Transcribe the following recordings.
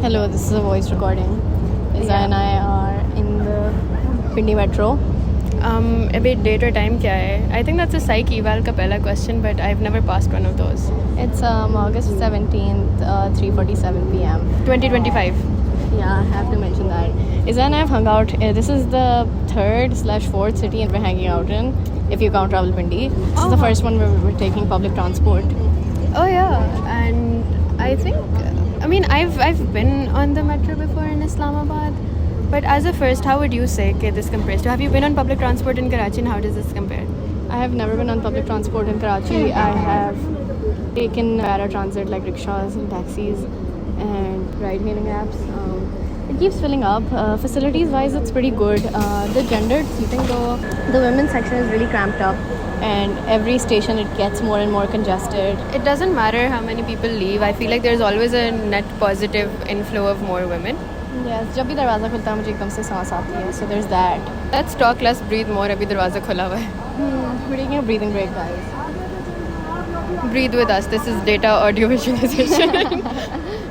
Hello, this is a voice recording. Iza and I are in the Pindi Metro. Abhi date or time kya hai? I think that's a psych eval ka pehla question, but I've never passed one of those. It's August 17th, 3:47 p.m. 2025. Yeah, I have to mention that. Iza and I have hung out. This is the 3rd/4th city we're hanging out in, if you count Rawalpindi. This is the first one where we're taking public transport. Oh yeah, and I think, I mean, I've been on the metro before in Islamabad, but as a first, how would you say this compares to? Have you been on public transport in Karachi, and how does this compare? I have never been on public transport in Karachi. I have taken paratransit like rickshaws and taxis and ride-hailing apps. It keeps filling up. Facilities-wise, it's pretty good. The gendered seating though, the women's section is really cramped up, and every station it gets more and more congested. It doesn't matter how many people leave. I feel like there's always a net positive inflow of more women. Yes, जब भी दरवाज़ा खुलता है मुझे एकदम से सांस आती है. So there's that. Let's talk less, breathe more. Abhi darwaza khula hua hai. We're taking a breathing break, guys. Breathe with us. This is data audio visualization.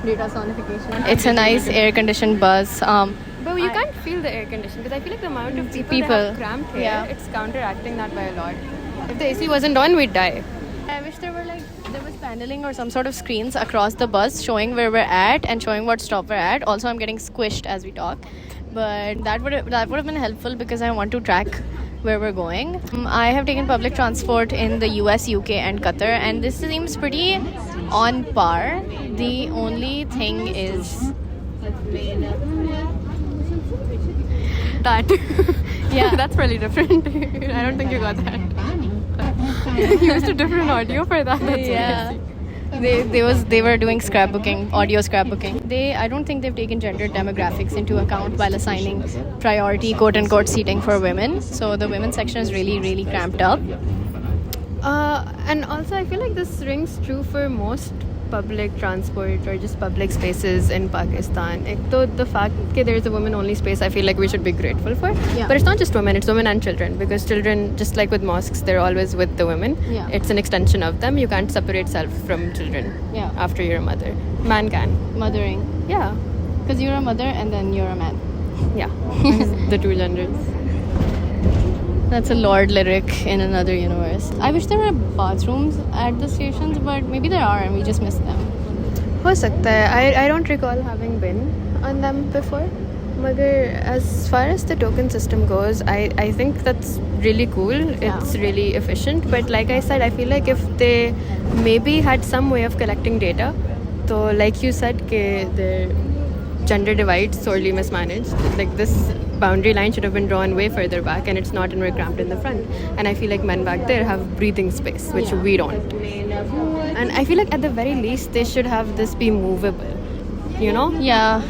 Data sonification. It's a nice air-conditioned bus. But you can't feel the air condition because I feel like the amount of people that have cramped here, yeah. it's counteracting that by a lot. If the AC wasn't on, we'd die. I wish there was paneling or some sort of screens across the bus showing where we're at and showing what stop we're at. Also, I'm getting squished as we talk, but that would have been helpful because I want to track where we're going. I have taken public transport in the US, UK, and Qatar, and this seems pretty on par. The only thing is that. Yeah, that's really different. I don't think you got that. You used a different audio for that. That's yeah. They were doing scrapbooking, audio scrapbooking. I don't think they've taken gender demographics into account while assigning priority quote unquote seating for women. So the women's section is really, really cramped up. And also I feel like this rings true for most public transport or just public spaces in Pakistan. The fact that there is a women only space, I feel like we should be grateful for. Yeah. But it's not just women, it's women and children, because children, just like with mosques, they're always with the women. Yeah. It's an extension of them. You can't separate self from children. Yeah. After you're a mother. Man can. Mothering. Yeah. Because you're a mother and then you're a man. Yeah. The two genders. That's a Lord lyric in another universe. I wish there were bathrooms at the stations, but maybe there are and we just missed them. Ho sakta hai. I don't recall having been on them before. Magar, as far as the token system goes, I think that's really cool. It's really efficient. But like I said, I feel like if they maybe had some way of collecting data, so like you said, the gender divide sorely mismanaged. Like this boundary line should have been drawn way further back, and it's not, and we're cramped in the front. And I feel like men back there have breathing space, which we don't. And I feel like at the very least they should have this be movable, you know? Yeah,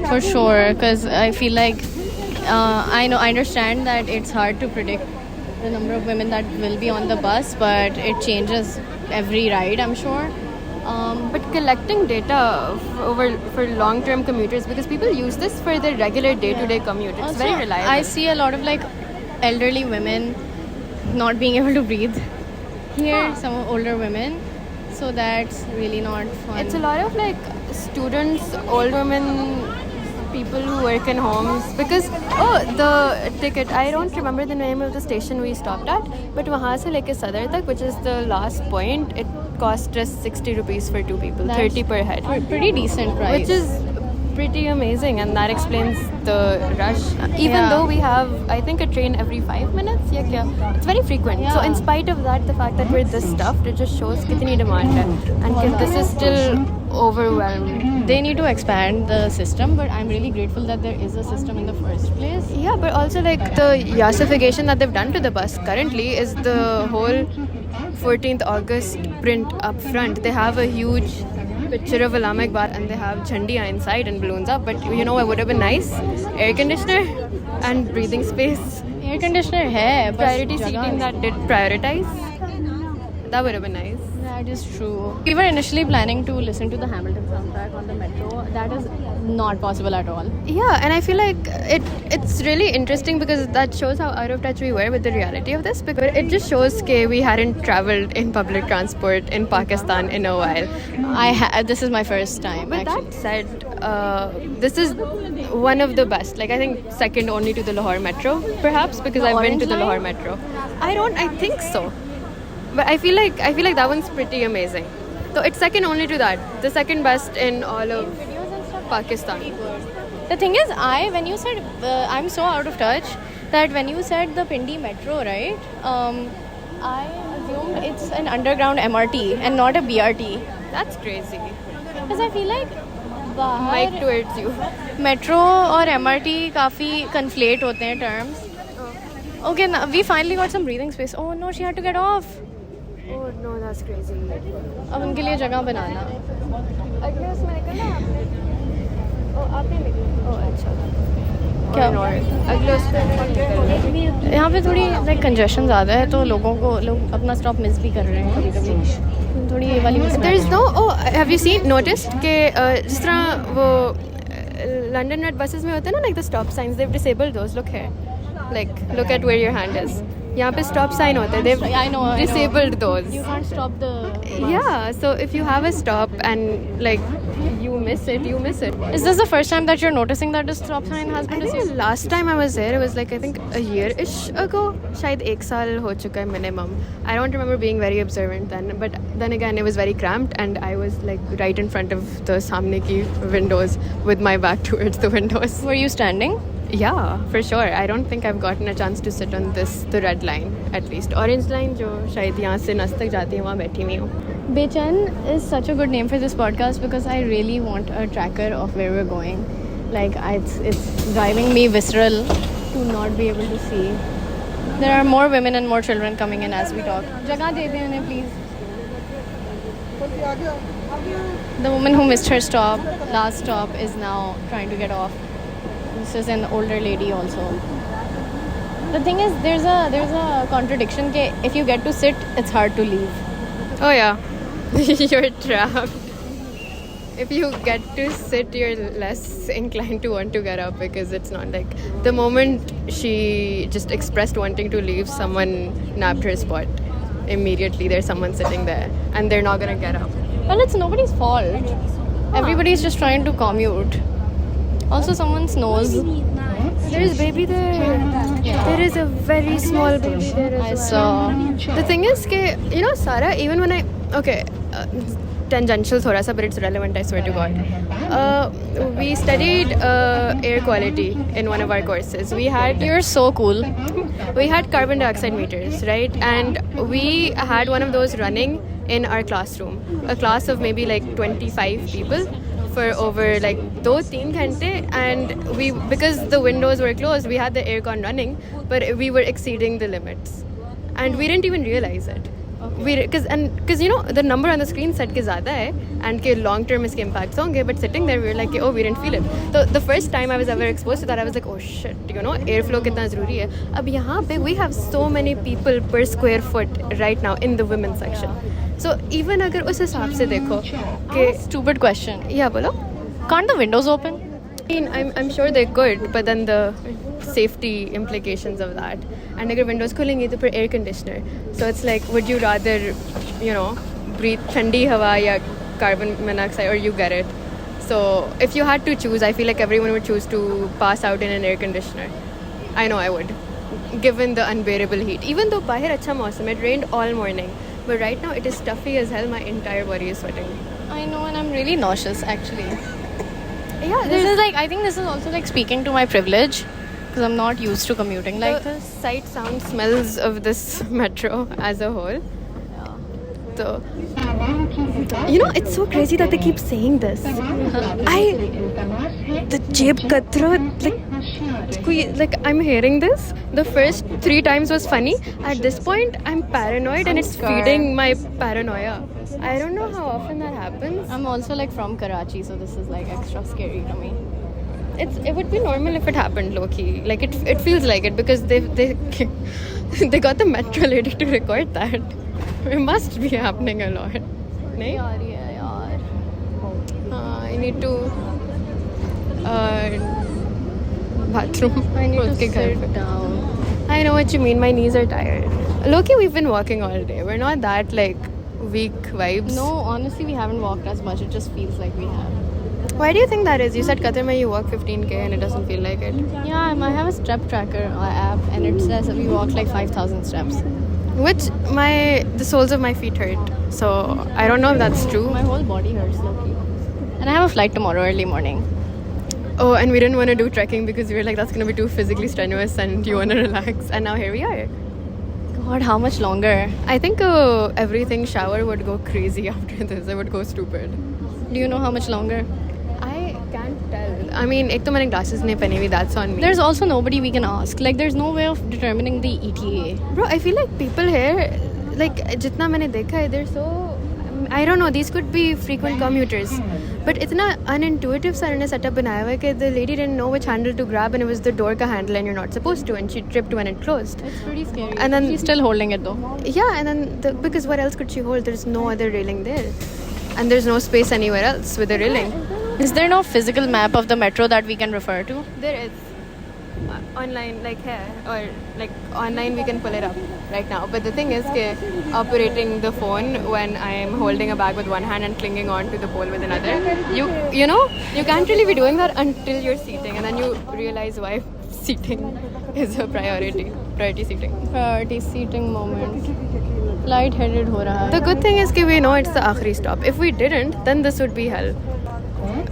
for sure. Because I feel like I understand that it's hard to predict the number of women that will be on the bus, but it changes every ride, I'm sure. But collecting data for long-term commuters, because people use this for their regular day-to-day commute. It's Also, very reliable. I see a lot of like elderly women not being able to breathe here, some older women. So that's really not fun. It's a lot of like students, old women, people who work in homes. Because, the ticket, I don't remember the name of the station we stopped at, but wahan se leke Sadar tak, which is the last point, it cost us 60 rupees for two people, That's 30 per head. pretty decent price. Which is pretty amazing, and that explains the rush. Even though we have, I think, a train every 5 minutes, it's very frequent. Yeah. So in spite of that, the fact that we're this stuffed, it just shows kitni demand hai. And this is still overwhelmed. They need to expand the system, but I'm really grateful that there is a system in the first place. Yeah, but also like the yassification that they've done to the bus currently is the whole 14th August print up front. They have a huge picture of Allama Iqbal and they have jhandiya inside and balloons up. But you know what would have been nice? Air conditioner and breathing space. Air conditioner hai, but Priority seating that did prioritize. That would have been nice. That is true. We were initially planning to listen to the Hamilton soundtrack on the metro. That is not possible at all. Yeah, and I feel like it's really interesting because that shows how out of touch we were with the reality of this. Because it just shows that we hadn't traveled in public transport in Pakistan in a while. This is my first time. But actually. that said, this is one of the best. Like I think second only to the Lahore Metro, perhaps because The I've been Orange to the Line? Lahore Metro. I think so. But I feel like that one's pretty amazing. So it's second only to that. The second best in all of Pakistan. The thing is, when you said I'm so out of touch that when you said the Pindi Metro, right? I assumed it's an underground MRT and not a BRT. That's crazy. Because I feel like Mic towards you. Metro और MRT काफ़ी conflate होते हैं terms. Okay, now we finally got some breathing space. Oh no, she had to get off. Oh no, that's crazy. अब उनके लिए जगह बनाना. अगले उसमें निकलना आपने? Oh, आपने निकला? Oh, अच्छा. क्या? अगले उसमें निकलना. यहाँ पे थोड़ी like congestion ज़्यादा है तो लोग अपना stop miss भी कर रहे हैं कभी-कभी. थोड़ी ये वाली mismatch. There is no. Oh, have you noticed कि जिस तरह वो London Red buses में होते हैं ना, like the stop signs, they've disabled those. Look here. Like, look at where your hand is. यहाँ पे stop sign होते हैं. They've I know. disabled those. You can't stop the bus. Yeah, so if you have a stop and like you miss it, you miss it. Is this the first time that you're noticing that the stop sign has been I think disabled? the last time I was there, it was like I think a year-ish ago. शायद एक साल हो चुका है minimum. I don't remember being very observant then, but then again it was very cramped and I was like right in front of the सामने की windows with my back towards the windows. Were you standing? Yeah, for sure. I don't think I've gotten a chance to sit on the red line at least. Orange line जो शायद यहाँ से नस तक जाती है वहाँ बैठी हुई हूँ. Bechen is such a good name for this podcast because I really want a tracker of where we're going. Like it's driving me visceral to not be able to see. There are more women and more children coming in as we talk. जगह दे दें उन्हें please. The woman who missed her last stop is now trying to get off. This is an older lady also. The thing is, there's a contradiction that if you get to sit, it's hard to leave. Oh yeah, you're trapped. If you get to sit, you're less inclined to want to get up because it's not like the moment she just expressed wanting to leave, someone nabbed her spot. Immediately, there's someone sitting there and they're not gonna get up. Well, it's nobody's fault. Everybody's just trying to commute. Also, someone snows. There is baby there. There is a very small baby there I as saw. well. The thing is, you know, Sarah, even when tangential thoda sa, but it's relevant, I swear to God. We studied air quality in one of our courses. You're so cool. We had carbon dioxide meters, right? And we had one of those running in our classroom. A class of maybe like 25 people for over like 2-3 ghante, and because the windows were closed, we had the aircon running, but we were exceeding the limits. And we didn't even realize it. Because you know the number on the screen said कि ज़्यादा है and कि long term इसके impacts होंगे, but sitting there we were like oh we didn't feel it. So the first time I was ever exposed to that, I was like oh shit, you know, airflow कितना ज़रूरी है. अब यहाँ पे we have so many people per square foot right now in the women's section. So even अगर उस हिसाब से देखो कि Stupid question. yeah बोलो. Can't the windows open? I mean, I'm sure they could, but then the safety implications of that. And अगर windows खुलेंगी तो फिर air conditioner. So it's like, would you rather, you know, breathe ठंडी हवा या carbon monoxide, or you get it? So if you had to choose, I feel like everyone would choose to pass out in an air conditioner. I know I would, given the unbearable heat. Even though बाहर अच्छा मौसम, it rained all morning, but right now it is stuffy as hell. My entire body is sweating. I know, and I'm really nauseous actually. Yeah, This is like, I think this is also like speaking to my privilege because I'm not used to commuting like the this. sight, sound, smells of this metro as a whole. So, you know, it's so crazy that they keep saying this. The Jeb Katra, like I'm hearing this. The first 3 times was funny. At this point, I'm paranoid and it's feeding my paranoia. I don't know how often that happens. I'm also like from Karachi, so this is like extra scary to me. It would be normal if it happened low-key. Like it feels like it because they they got the metro lady to record that. It must be happening a lot. नहीं आ रही है यार. I need to bathroom. I need to उसके घर sit पे. down. I know what you mean. My knees are tired. Loki, we've been walking all day. We're not that like weak vibes. No, honestly, we haven't walked as much. It just feels like we have. Why do you think that is? You said Qatar mein you walk 15k and it doesn't feel like it. Yeah, I have a step tracker app, and it says that we walked like 5,000 steps. Which the soles of my feet hurt. So I don't know if that's true. My whole body hurts, Loki. And I have a flight tomorrow early morning. Oh, and we didn't want to do trekking because we were like, that's going to be too physically strenuous and you want to relax. And now here we are. God, how much longer? I think everything shower would go crazy after this. I would go stupid. Do you know how much longer? I can't tell. I mean, ek to maine glasses nahi pehni हुई, that's on me. There's also nobody we can ask. Like, there's no way of determining the ETA. Bro, I feel like people here, like, jitna maine dekha hai, they're so... I don't know, these could be frequent commuters. But itna unintuitive सा इन्होंने setup बनाया हुआ है कि the lady didn't know which handle to grab and it was the door ka handle and you're not supposed to, and she tripped when it closed. It's pretty scary. And then- she's still holding it though. Yeah, and then because what else could she hold? There's no other railing there. And there's no space anywhere else with a railing. Is there no physical map of the metro that we can refer to? There is. Online, like here, or like online, we can pull it up right now. But the thing is, operating the phone when I am holding a bag with one hand and clinging on to the pole with another, you know, you can't really be doing that until you're seating, and then you realize why seating is a priority seating. Priority seating moment. Light-headed ho raha hai. The good thing is we know it's the aakhri stop. If we didn't, then this would be hell,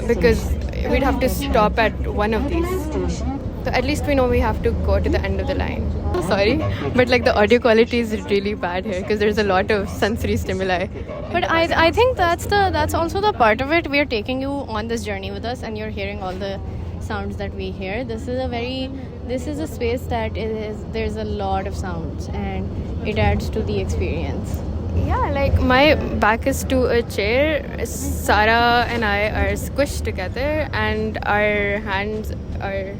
because we'd have to stop at one of these. So at least we know we have to go to the end of the line. Sorry, but like the audio quality is really bad here because there's a lot of sensory stimuli. But I think that's also the part of it. We are taking you on this journey with us, and you're hearing all the sounds that we hear. This is a space that there's a lot of sounds, and it adds to the experience. Yeah, like my back is to a chair. Sarah and I are squished together, and our hands are,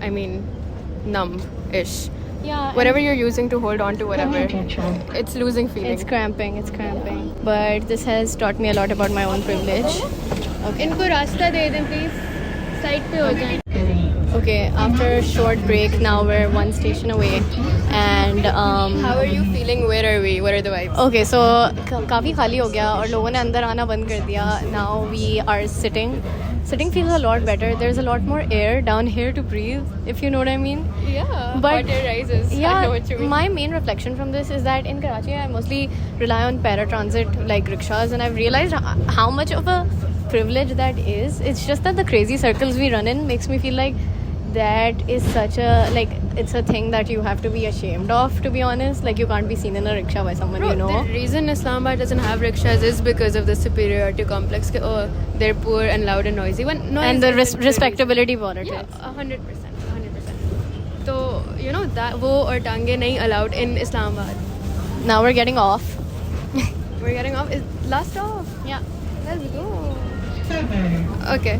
I mean, numb-ish. Yeah. Whatever you're using to hold on to whatever, it's losing feeling. It's cramping. But this has taught me a lot about my own privilege. Okay. इनको रास्ता दे दें please. Side पे हो जाएं. Okay, after a short break, now we're one station away, and How are you feeling? Where are we? What are the vibes? okay, so काफ़ी खाली हो गया और लोगों ने अंदर आना बंद कर दिया. Now we are sitting. Sitting feels a lot better. There's a lot more air down here to breathe, if you know what I mean. Yeah, But- hot air rises. Yeah, I know what you mean. my main reflection from this is that in Karachi, I mostly rely on paratransit like rickshaws, and I've realized how much of a privilege that is. It's just that the crazy circles we run in makes me feel like that is such a, like, it's a thing that you have to be ashamed of, to be honest. Like, you can't be seen in a rickshaw by someone, Bro, you know. the reason Islamabad doesn't have rickshaws is because of the superiority complex. Oh, they're poor and loud and noisy. When noise And the isn't the respectability reason. politics. Yeah, 100%. 100%. So, you know, that wo or tange nahi allowed in Islamabad. Now we're getting off. We're getting off. Last off. Yeah. Let's go. Okay.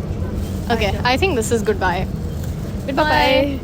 Okay, I think this is goodbye. Bye-bye.